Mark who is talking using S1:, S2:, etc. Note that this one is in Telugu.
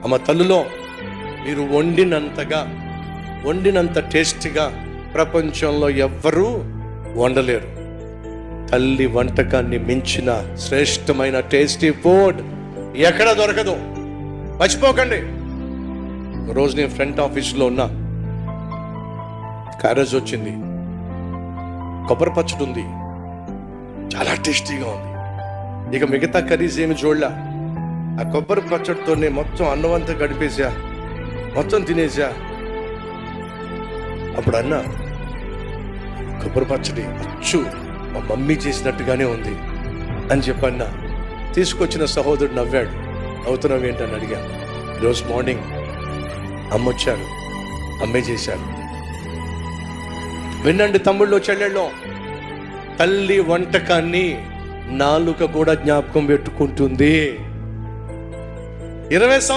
S1: అమ్మ తల్లులో మీరు వండినంత టేస్టీగా ప్రపంచంలో ఎవ్వరూ వండలేరు. తల్లి వంటకాన్ని మించిన శ్రేష్టమైన టేస్టీ ఫుడ్ ఎక్కడ దొరకదు, మర్చిపోకండి. రోజు నేను ఫ్రంట్ ఆఫీస్లో ఉన్నా, క్యారేజ్ వచ్చింది, కొబ్బరి పచ్చడి ఉంది, చాలా టేస్టీగా ఉంది. ఇక మిగతా కర్రీస్ ఏమి చూడలా, ఆ కొబ్బరి పచ్చడితోనే మొత్తం అన్నం అంతా గడిపేసా, మొత్తం తినేసా. అప్పుడు అన్నా, కొబ్బరి పచ్చడి అచ్చు మా మమ్మీ చేసినట్టుగానే ఉంది అని చెప్పన్నా. తీసుకొచ్చిన సహోదరుడు నవ్వాడు. అవుతున్నావు ఏంటని అడిగా. ఈరోజు మార్నింగ్ అమ్మొచ్చారు, అమ్మే చేశారు. వినండి తమ్ముళ్ళు చెల్లెళ్ళు, తల్లి వంటకాన్ని నాలుక కూడా జ్ఞాపకం పెట్టుకుంటుంది. 20